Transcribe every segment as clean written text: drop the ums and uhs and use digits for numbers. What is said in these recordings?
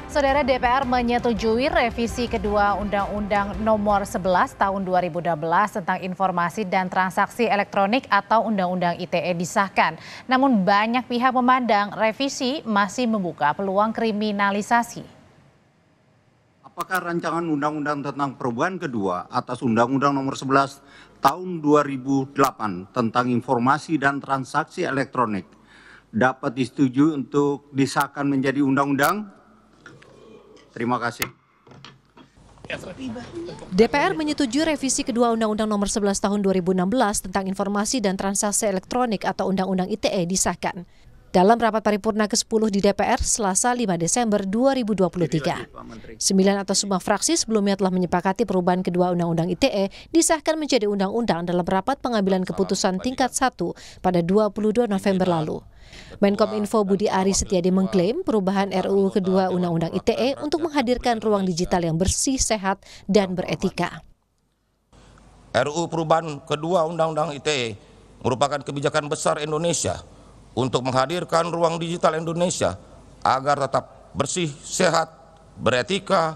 Saudara, DPR menyetujui revisi kedua Undang-Undang Nomor 11 Tahun 2012 tentang Informasi dan Transaksi Elektronik atau Undang-Undang ITE disahkan. Namun banyak pihak memandang revisi masih membuka peluang kriminalisasi. Apakah rancangan undang-undang tentang perubahan kedua atas Undang-Undang Nomor 11 Tahun 2008 tentang Informasi dan Transaksi Elektronik dapat disetujui untuk disahkan menjadi undang-undang? Terima kasih. DPR menyetujui revisi kedua Undang-Undang Nomor 11 Tahun 2016 tentang Informasi dan Transaksi Elektronik atau Undang-Undang ITE disahkan. Dalam rapat paripurna ke-10 di DPR Selasa 5 Desember 2023. 9 atau semua fraksi sebelumnya telah menyepakati perubahan kedua Undang-Undang ITE disahkan menjadi undang-undang dalam rapat pengambilan keputusan tingkat 1 pada 22 November lalu. Menkominfo Budi Ari Setiadi mengklaim perubahan RUU kedua Undang-Undang ITE untuk menghadirkan ruang digital yang bersih, sehat, dan beretika. RUU perubahan kedua Undang-Undang ITE merupakan kebijakan besar Indonesia untuk menghadirkan ruang digital Indonesia agar tetap bersih, sehat, beretika,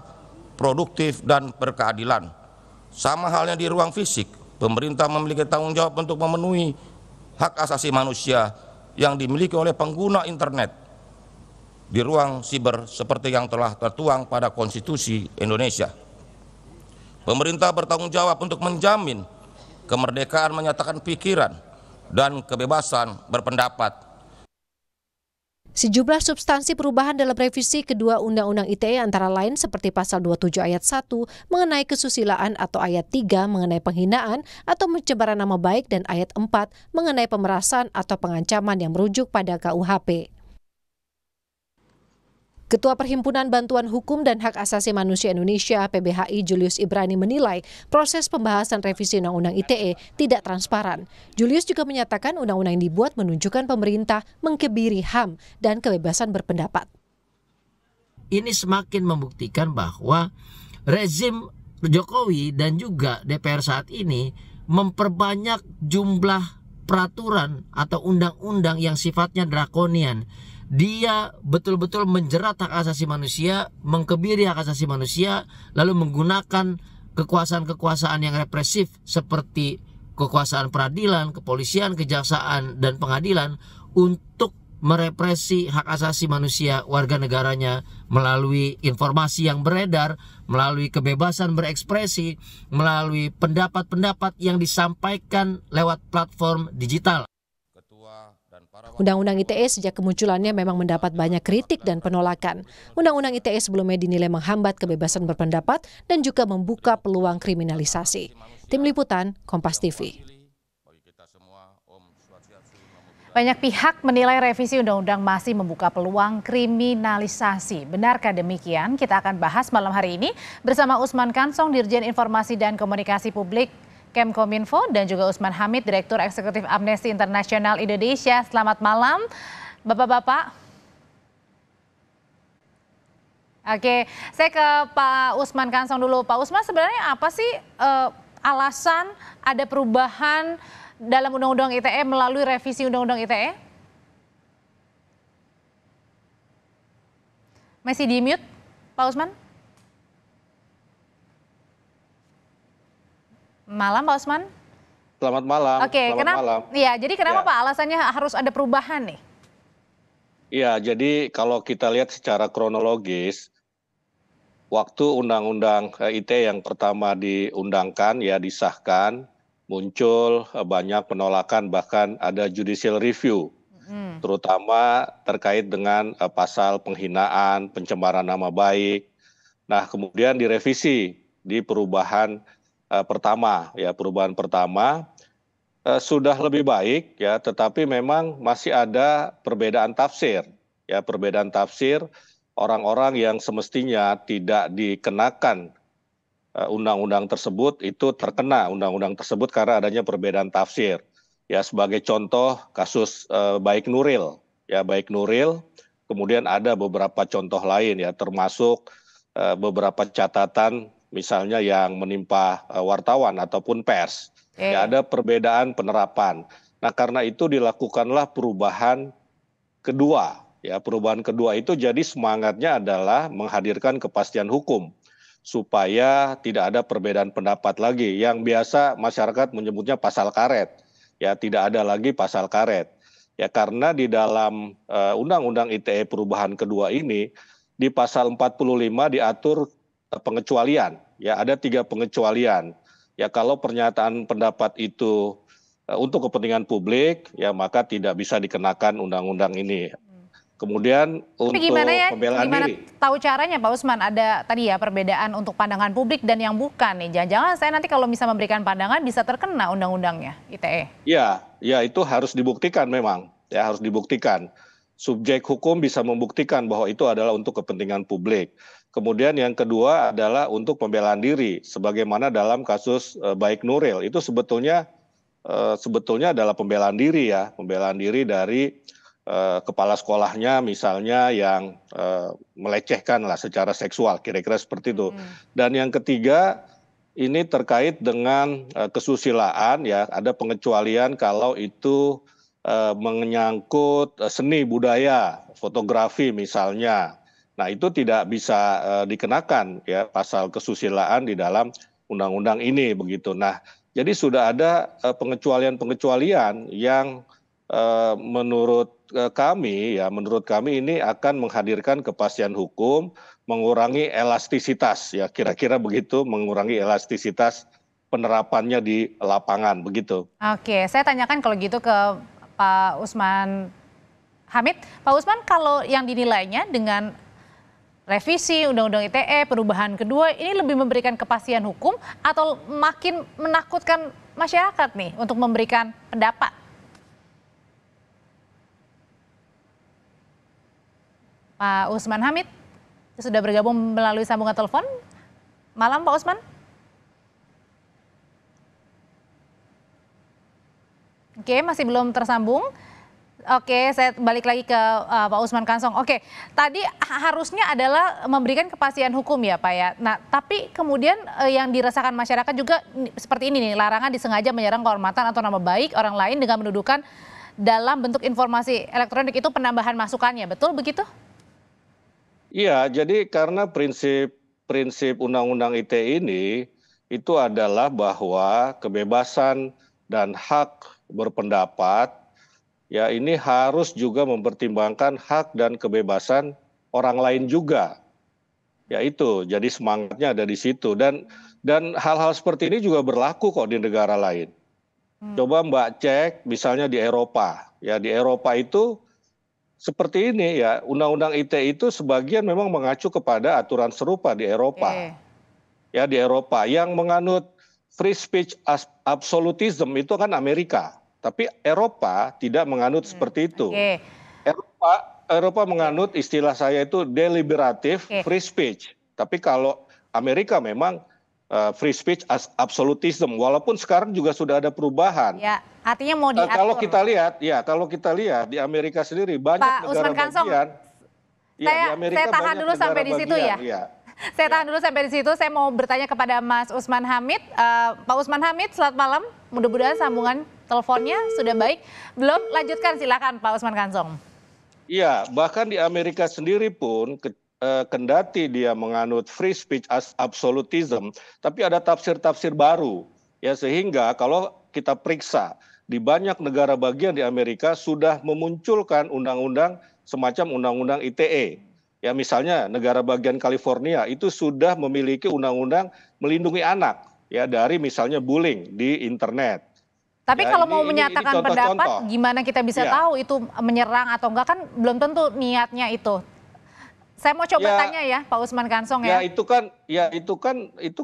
produktif, dan berkeadilan. Sama halnya di ruang fisik, pemerintah memiliki tanggung jawab untuk memenuhi hak asasi manusia yang dimiliki oleh pengguna internet di ruang siber seperti yang telah tertuang pada Konstitusi Indonesia. Pemerintah bertanggung jawab untuk menjamin kemerdekaan menyatakan pikiran dan kebebasan berpendapat. Sejumlah substansi perubahan dalam revisi kedua Undang-Undang ITE antara lain seperti pasal 27 ayat 1 mengenai kesusilaan atau ayat 3 mengenai penghinaan atau pencemaran nama baik dan ayat 4 mengenai pemerasan atau pengancaman yang merujuk pada KUHP. Ketua Perhimpunan Bantuan Hukum dan Hak Asasi Manusia Indonesia (PBHI) Julius Ibrani menilai proses pembahasan revisi Undang-Undang ITE tidak transparan. Julius juga menyatakan undang-undang yang dibuat menunjukkan pemerintah mengkebiri HAM dan kebebasan berpendapat. Ini semakin membuktikan bahwa rezim Jokowi dan juga DPR saat ini memperbanyak jumlah peraturan atau undang-undang yang sifatnya drakonian. Dia betul-betul menjerat hak asasi manusia, mengkebiri hak asasi manusia, lalu menggunakan kekuasaan-kekuasaan yang represif seperti kekuasaan peradilan, kepolisian, kejaksaan, dan pengadilan untuk merepresi hak asasi manusia warga negaranya melalui informasi yang beredar, melalui kebebasan berekspresi, melalui pendapat-pendapat yang disampaikan lewat platform digital. Undang-Undang ITE sejak kemunculannya memang mendapat banyak kritik dan penolakan. Undang-Undang ITE sebelumnya dinilai menghambat kebebasan berpendapat dan juga membuka peluang kriminalisasi. Tim Liputan, Kompas TV. Banyak pihak menilai revisi undang-undang masih membuka peluang kriminalisasi. Benarkah demikian? Kita akan bahas malam hari ini bersama Usman Kansong, Dirjen Informasi dan Komunikasi Publik Kemkominfo, dan juga Usman Hamid, Direktur Eksekutif Amnesty International Indonesia. Selamat malam, Bapak-bapak. Oke, saya ke Pak Usman Kansong dulu. Pak Usman, sebenarnya apa sih alasan ada perubahan dalam Undang-Undang ITE melalui revisi Undang-Undang ITE? Masih di mute, Pak Usman? Malam, Pak Usman. Selamat malam. Oke, kenapa? Ya, jadi kenapa Pak alasannya harus ada perubahan nih? Iya, jadi kalau kita lihat secara kronologis, waktu Undang-Undang ITE yang pertama diundangkan, ya disahkan, muncul banyak penolakan, bahkan ada judicial review, terutama terkait dengan pasal penghinaan, pencemaran nama baik. Nah, kemudian direvisi di perubahan pertama, ya perubahan pertama sudah lebih baik, ya, tetapi memang masih ada perbedaan tafsir, ya perbedaan tafsir orang-orang yang semestinya tidak dikenakan undang-undang tersebut itu terkena undang-undang tersebut karena adanya perbedaan tafsir. Ya, sebagai contoh kasus Baik Nuril, ya Baik Nuril, kemudian ada beberapa contoh lain, ya termasuk beberapa catatan misalnya yang menimpa wartawan ataupun pers. Ya, ada perbedaan penerapan. Nah, karena itu dilakukanlah perubahan kedua, Ya, perubahan kedua itu jadi semangatnya adalah menghadirkan kepastian hukum supaya tidak ada perbedaan pendapat lagi yang biasa masyarakat menyebutnya pasal karet. Ya, tidak ada lagi pasal karet. Ya, karena di dalam Undang-Undang ITE perubahan kedua ini di pasal 45 diatur pengecualian. Ya, ada 3 pengecualian. Ya, kalau pernyataan pendapat itu untuk kepentingan publik, ya maka tidak bisa dikenakan undang-undang ini. Kemudian untuk pembelaan diri. Tahu caranya Pak Usman, ada tadi ya perbedaan untuk pandangan publik dan yang bukan nih. Jangan-jangan saya nanti kalau bisa memberikan pandangan bisa terkena undang-undangnya ITE. Ya itu harus dibuktikan memang. Ya, harus dibuktikan. Subjek hukum bisa membuktikan bahwa itu adalah untuk kepentingan publik. Kemudian yang kedua adalah untuk pembelaan diri. Sebagaimana dalam kasus Baik Nuril, itu sebetulnya adalah pembelaan diri ya. Pembelaan diri dari kepala sekolahnya misalnya yang melecehkan lah secara seksual, kira-kira seperti itu. Dan yang ketiga ini terkait dengan kesusilaan ya, ada pengecualian kalau itu menyangkut seni budaya, fotografi misalnya. Nah, itu tidak bisa dikenakan ya pasal kesusilaan di dalam undang-undang ini begitu. Nah, jadi sudah ada pengecualian-pengecualian yang menurut kami ini akan menghadirkan kepastian hukum, mengurangi elastisitas ya, kira-kira begitu, mengurangi elastisitas penerapannya di lapangan begitu. Oke, saya tanyakan kalau gitu ke Pak Usman Hamid. Pak Usman, kalau yang dinilainya dengan revisi Undang-Undang ITE perubahan kedua ini lebih memberikan kepastian hukum atau makin menakutkan masyarakat nih untuk memberikan pendapat? Pak Usman Hamid sudah bergabung melalui sambungan telepon. Malam Pak Usman. Oke, masih belum tersambung. Oke, saya balik lagi ke Pak Usman Kansong. Oke, tadi harusnya adalah memberikan kepastian hukum ya Pak ya. Nah, tapi kemudian yang dirasakan masyarakat juga seperti ini nih, larangan disengaja menyerang kehormatan atau nama baik orang lain dengan mendudukan dalam bentuk informasi elektronik itu penambahan masukannya. Betul begitu? Iya, jadi karena prinsip Undang-Undang ITE ini itu adalah bahwa kebebasan dan hak berpendapat ya ini harus juga mempertimbangkan hak dan kebebasan orang lain juga. Ya itu, jadi semangatnya ada di situ dan hal-hal seperti ini juga berlaku kok di negara lain. Coba Mbak cek misalnya di Eropa. Ya di Eropa itu seperti ini ya, Undang-Undang ITE itu sebagian memang mengacu kepada aturan serupa di Eropa. Ya di Eropa yang menganut free speech absolutism itu kan Amerika, tapi Eropa tidak menganut seperti itu. Eropa menganut istilah saya itu deliberative free speech. Tapi kalau Amerika memang free speech absolutism, walaupun sekarang juga sudah ada perubahan. Ya, artinya mau diatur. Kalau kita lihat di Amerika sendiri banyak Pak negara Usman Kansong, bagian. Saya tahan dulu sampai di situ ya. Saya tahan dulu sampai di situ. Saya mau bertanya kepada Mas Usman Hamid. Pak Usman Hamid, selamat malam. Mudah-mudahan sambungan teleponnya sudah baik. Belum, lanjutkan silakan Pak Usman Kansong. Iya, bahkan di Amerika sendiri pun kendati dia menganut free speech absolutism, tapi ada tafsir-tafsir baru. Ya sehingga kalau kita periksa di banyak negara bagian di Amerika sudah memunculkan undang-undang semacam undang-undang ITE. Ya misalnya negara bagian California itu sudah memiliki undang-undang melindungi anak ya dari misalnya bullying di internet. Tapi kalau mau menyatakan pendapat, gimana kita bisa tahu itu menyerang atau enggak, kan belum tentu niatnya itu. Saya mau coba tanya ya Pak Usman Kansong ya. Itu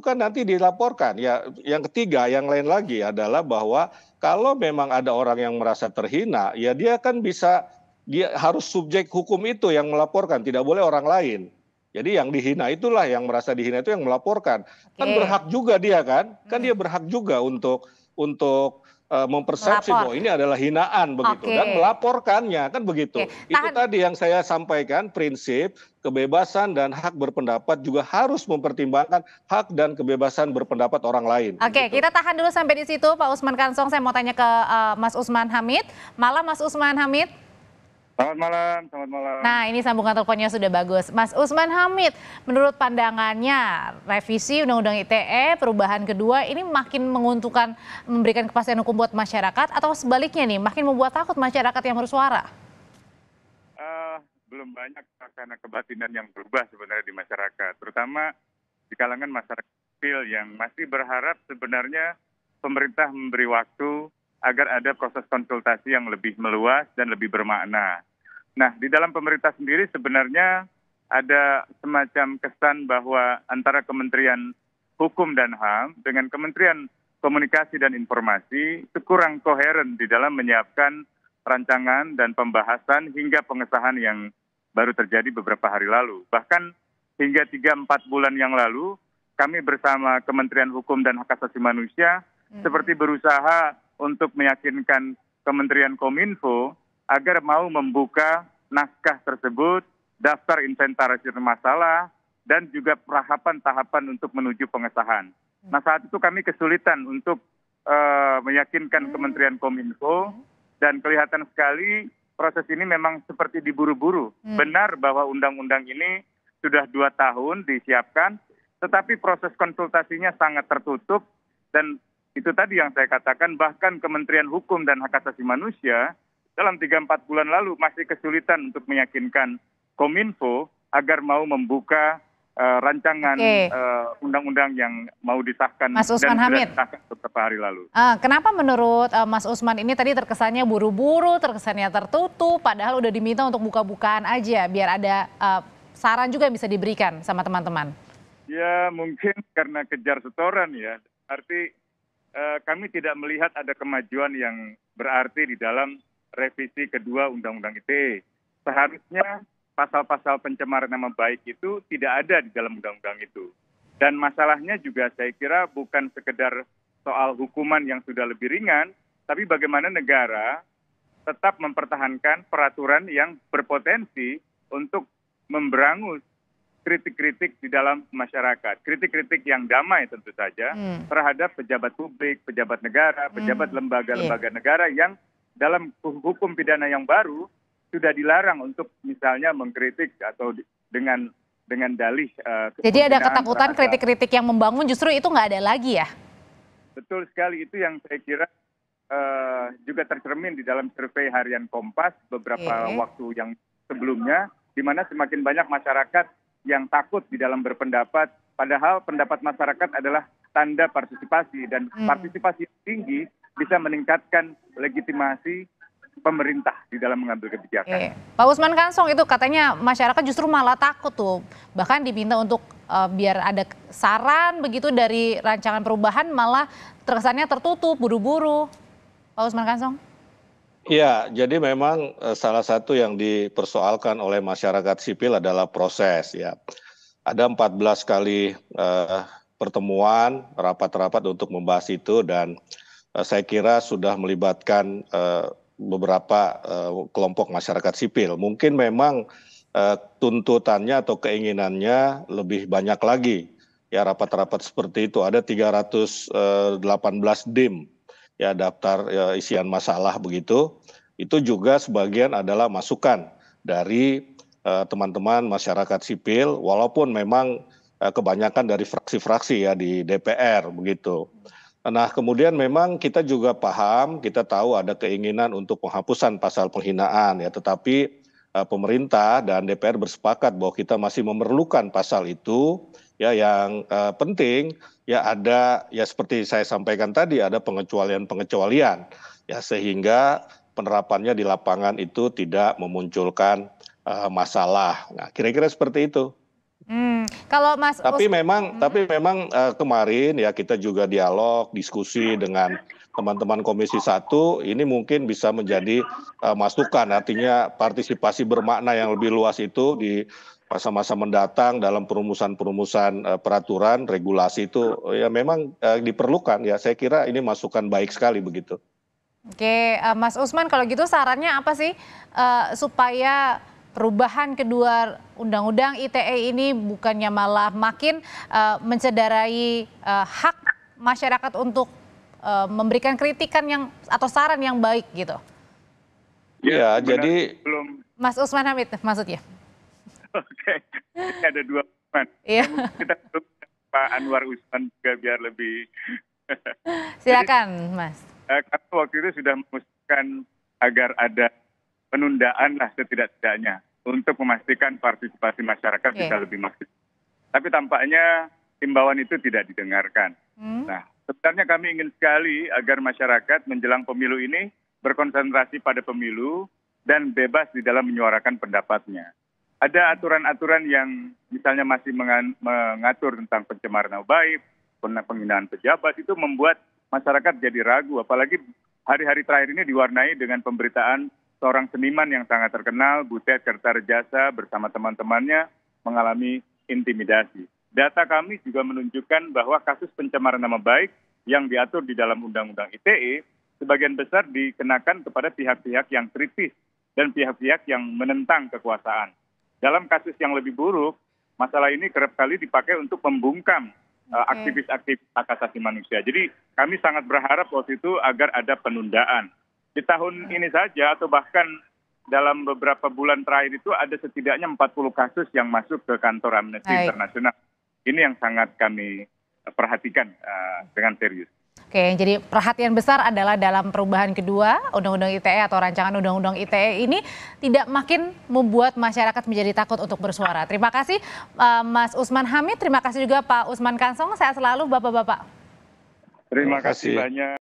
kan nanti dilaporkan. Ya yang ketiga, yang lain lagi adalah bahwa kalau memang ada orang yang merasa terhina, ya dia harus subjek hukum itu yang melaporkan, tidak boleh orang lain. Jadi yang dihina itulah, yang merasa dihina itu yang melaporkan. Kan berhak juga dia kan dia berhak juga untuk mempersepsi bahwa ini adalah hinaan begitu dan melaporkannya kan begitu. Itu tadi yang saya sampaikan, prinsip kebebasan dan hak berpendapat juga harus mempertimbangkan hak dan kebebasan berpendapat orang lain. Oke, kita tahan dulu sampai di situ Pak Usman Kansong. Saya mau tanya ke Mas Usman Hamid. Malam Mas Usman Hamid. Selamat malam, selamat malam. Nah, ini sambungan teleponnya sudah bagus. Mas Usman Hamid, menurut pandangannya revisi Undang-Undang ITE perubahan kedua ini makin menguntungkan, memberikan kepastian hukum buat masyarakat atau sebaliknya nih, makin membuat takut masyarakat yang bersuara? Belum banyak karena kebatinan yang berubah sebenarnya di masyarakat, terutama di kalangan masyarakat sipil yang masih berharap sebenarnya pemerintah memberi waktu agar ada proses konsultasi yang lebih meluas dan lebih bermakna. Nah, di dalam pemerintah sendiri sebenarnya ada semacam kesan bahwa antara Kementerian Hukum dan HAM dengan Kementerian Komunikasi dan Informasi itu kurang koheren di dalam menyiapkan rancangan dan pembahasan hingga pengesahan yang baru terjadi beberapa hari lalu. Bahkan hingga 3-4 bulan yang lalu, kami bersama Kementerian Hukum dan Hak Asasi Manusia seperti berusaha untuk meyakinkan Kementerian Kominfo agar mau membuka naskah tersebut, daftar inventarisir masalah, dan juga tahapan untuk menuju pengesahan. Nah, saat itu kami kesulitan untuk meyakinkan Kementerian Kominfo, dan kelihatan sekali proses ini memang seperti diburu-buru. Benar bahwa undang-undang ini sudah 2 tahun disiapkan, tetapi proses konsultasinya sangat tertutup, dan itu tadi yang saya katakan, bahkan Kementerian Hukum dan Hak Asasi Manusia dalam 3-4 bulan lalu masih kesulitan untuk meyakinkan Kominfo agar mau membuka rancangan undang-undang yang mau disahkan Mas Usman dan Hamid, sudah disahkan beberapa hari lalu. Kenapa menurut Mas Usman ini tadi terkesannya buru-buru, terkesannya tertutup, padahal udah diminta untuk buka-bukaan aja, biar ada saran juga yang bisa diberikan sama teman-teman? Ya mungkin karena kejar setoran ya, arti kami tidak melihat ada kemajuan yang berarti di dalam revisi kedua Undang-Undang ITE. Seharusnya pasal-pasal pencemaran nama baik itu tidak ada di dalam undang-undang itu. Dan masalahnya juga saya kira bukan sekedar soal hukuman yang sudah lebih ringan, tapi bagaimana negara tetap mempertahankan peraturan yang berpotensi untuk memberangus kritik-kritik di dalam masyarakat. Kritik-kritik yang damai tentu saja terhadap pejabat publik, pejabat negara, pejabat lembaga-lembaga negara yang dalam hukum pidana yang baru sudah dilarang untuk misalnya mengkritik atau dengan dalih. Jadi ada ketakutan kritik-kritik yang membangun justru itu nggak ada lagi ya? Betul sekali, itu yang saya kira juga tercermin di dalam survei harian Kompas beberapa waktu yang sebelumnya, di mana semakin banyak masyarakat yang takut di dalam berpendapat, padahal pendapat masyarakat adalah tanda partisipasi, dan partisipasi tinggi bisa meningkatkan legitimasi pemerintah di dalam mengambil kebijakan. Pak Usman Kansong, itu katanya masyarakat justru malah takut tuh, bahkan diminta untuk biar ada saran begitu dari rancangan perubahan, malah terkesannya tertutup, buru-buru. Pak Usman Kansong? Ya, jadi memang salah satu yang dipersoalkan oleh masyarakat sipil adalah proses ya. Ada 14 kali pertemuan, rapat-rapat untuk membahas itu, dan saya kira sudah melibatkan beberapa kelompok masyarakat sipil. Mungkin memang tuntutannya atau keinginannya lebih banyak lagi. Ya, rapat-rapat seperti itu ada 318 DIM, ya, daftar isian masalah begitu. Itu juga sebagian adalah masukan dari teman-teman masyarakat sipil, walaupun memang kebanyakan dari fraksi-fraksi ya di DPR begitu. Nah, kemudian memang kita juga paham, kita tahu ada keinginan untuk penghapusan pasal penghinaan ya, tetapi pemerintah dan DPR bersepakat bahwa kita masih memerlukan pasal itu ya, yang penting ya ada, ya seperti saya sampaikan tadi, ada pengecualian ya, sehingga penerapannya di lapangan itu tidak memunculkan masalah. Nah, kira-kira seperti itu. Kalau Mas tapi memang kemarin ya kita juga dialog, diskusi dengan teman-teman Komisi 1, ini mungkin bisa menjadi masukan, artinya partisipasi bermakna yang lebih luas itu di masa-masa mendatang dalam perumusan peraturan, regulasi itu ya memang diperlukan ya. Saya kira ini masukan baik sekali begitu. Oke, Mas Usman, kalau gitu sarannya apa sih supaya perubahan kedua Undang-Undang ITE ini bukannya malah makin mencederai hak masyarakat untuk memberikan kritikan yang atau saran yang baik gitu? Ya, jadi Mas Usman Hamid maksudnya. Oke, ini ada dua Usman. Iya. Kita perlu Pak Anwar Usman juga biar lebih. Silakan, Mas. Kami waktu itu sudah mengusulkan agar ada penundaan lah setidak-tidaknya untuk memastikan partisipasi masyarakat bisa lebih maksimal. Tapi tampaknya himbauan itu tidak didengarkan. Nah, sebenarnya kami ingin sekali agar masyarakat menjelang pemilu ini berkonsentrasi pada pemilu dan bebas di dalam menyuarakan pendapatnya. Ada aturan-aturan yang misalnya masih mengatur tentang pencemaran nama baik, penghinaan pejabat, itu membuat masyarakat jadi ragu. Apalagi hari-hari terakhir ini diwarnai dengan pemberitaan seorang seniman yang sangat terkenal, Butet Kertarejasa bersama teman-temannya mengalami intimidasi. Data kami juga menunjukkan bahwa kasus pencemaran nama baik yang diatur di dalam Undang-Undang ITE sebagian besar dikenakan kepada pihak-pihak yang kritis dan pihak-pihak yang menentang kekuasaan. Dalam kasus yang lebih buruk, masalah ini kerap kali dipakai untuk membungkam aktivis-aktivis hak asasi manusia. Jadi kami sangat berharap waktu itu agar ada penundaan. Di tahun ini saja atau bahkan dalam beberapa bulan terakhir itu ada setidaknya 40 kasus yang masuk ke kantor Amnesty International. Ini yang sangat kami perhatikan dengan serius. Oke, jadi perhatian besar adalah dalam perubahan kedua Undang-Undang ITE atau rancangan Undang-Undang ITE ini tidak makin membuat masyarakat menjadi takut untuk bersuara. Terima kasih Mas Usman Hamid, terima kasih juga Pak Usman Kansong. Sehat selalu Bapak-Bapak. Terima kasih banyak.